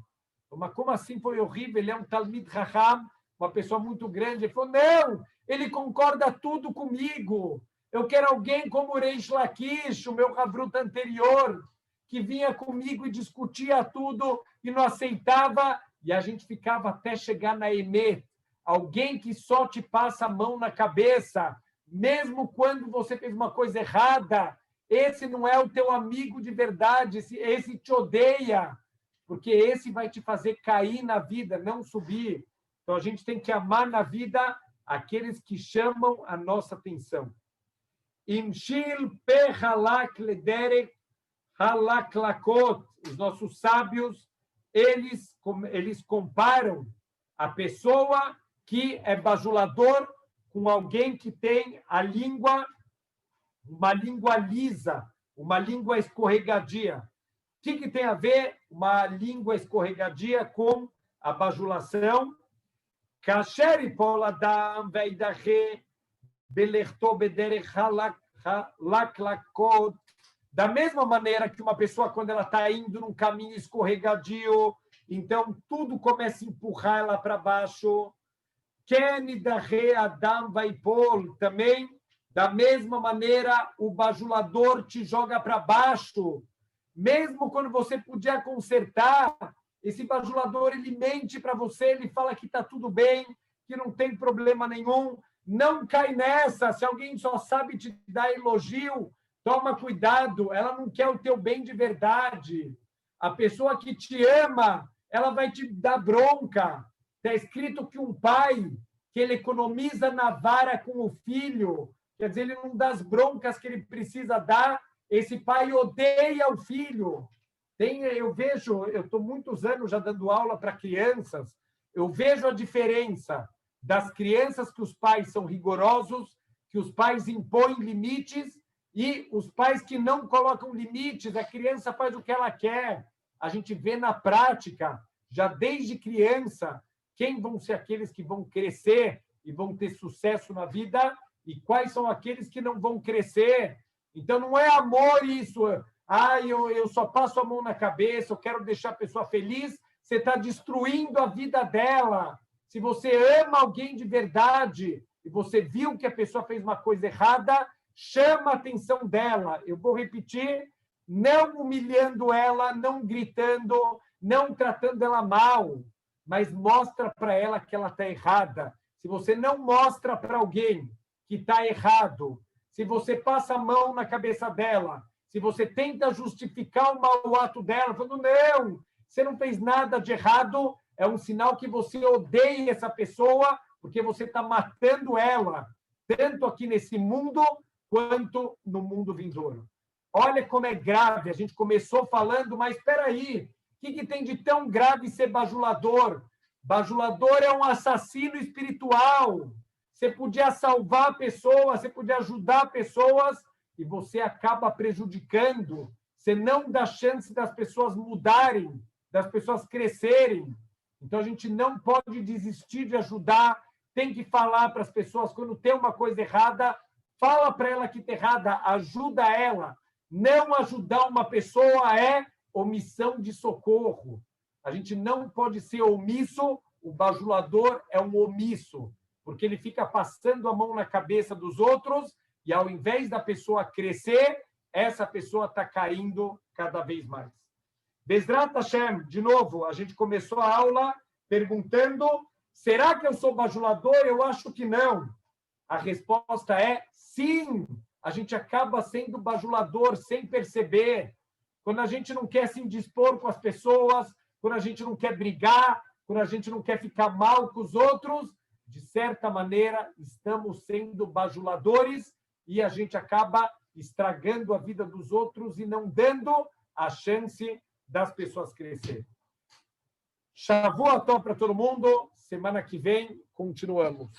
Mas como assim foi horrível? Ele é um Talmid Raham, uma pessoa muito grande. Ele falou, não, ele concorda tudo comigo. Eu quero alguém como o Reish Lakish, o meu Havruta anterior, que vinha comigo e discutia tudo e não aceitava, e a gente ficava até chegar na Emet. Alguém que só te passa a mão na cabeça, mesmo quando você fez uma coisa errada. Esse não é o teu amigo de verdade, esse te odeia, porque esse vai te fazer cair na vida, não subir. Então, a gente tem que amar na vida aqueles que chamam a nossa atenção. Imshil pe halak lederek halak lakot. Os nossos sábios, eles comparam a pessoa que é bajulador com alguém que tem uma língua lisa, uma língua escorregadia. O que tem a ver uma língua escorregadia com a bajulação? Kasher ipol adam veidache belerto bederech halaklakot. Da mesma maneira que uma pessoa, quando ela está indo num caminho escorregadio, então tudo começa a empurrar ela para baixo. Ken dahe adam vaipol. Também, da mesma maneira, o bajulador te joga para baixo. Mesmo quando você podia consertar, esse bajulador, ele mente para você, ele fala que está tudo bem, que não tem problema nenhum. Não cai nessa. Se alguém só sabe te dar elogio, toma cuidado. Ela não quer o teu bem de verdade. A pessoa que te ama, ela vai te dar bronca. Está escrito que um pai, que ele economiza na vara com o filho, quer dizer, ele não dá as broncas que ele precisa dar, esse pai odeia o filho. Eu estou muitos anos já dando aula para crianças, eu vejo a diferença das crianças que os pais são rigorosos, que os pais impõem limites, e os pais que não colocam limites, a criança faz o que ela quer. A gente vê na prática, já desde criança, quem vão ser aqueles que vão crescer e vão ter sucesso na vida e quais são aqueles que não vão crescer. Então, não é amor isso. Eu só passo a mão na cabeça, eu quero deixar a pessoa feliz. Você está destruindo a vida dela. Se você ama alguém de verdade e você viu que a pessoa fez uma coisa errada, chama a atenção dela. Eu vou repetir, não humilhando ela, não gritando, não tratando ela mal, mas mostra para ela que ela está errada. Se você não mostra para alguém que está errado, se você passa a mão na cabeça dela, se você tenta justificar o mau ato dela, falando, não, você não fez nada de errado, é um sinal que você odeia essa pessoa, porque você está matando ela, tanto aqui nesse mundo, quanto no mundo vindouro. Olha como é grave, a gente começou falando, mas espera aí, o que tem de tão grave ser bajulador? Bajulador é um assassino espiritual. Você podia salvar pessoas, você podia ajudar pessoas e você acaba prejudicando. Você não dá chance das pessoas mudarem, das pessoas crescerem. Então, a gente não pode desistir de ajudar, tem que falar para as pessoas quando tem uma coisa errada, fala para ela que está errada, ajuda ela. Não ajudar uma pessoa é omissão de socorro. A gente não pode ser omisso, o bajulador é um omisso. porque ele fica passando a mão na cabeça dos outros e, ao invés da pessoa crescer, essa pessoa está caindo cada vez mais. Bezrat Hashem, de novo, a gente começou a aula perguntando: será que eu sou bajulador? Eu acho que não. A resposta é sim. A gente acaba sendo bajulador sem perceber. Quando a gente não quer se indispor com as pessoas, quando a gente não quer brigar, quando a gente não quer ficar mal com os outros, de certa maneira, estamos sendo bajuladores e a gente acaba estragando a vida dos outros e não dando a chance das pessoas crescerem. Shavuot Tov para todo mundo. Semana que vem, continuamos.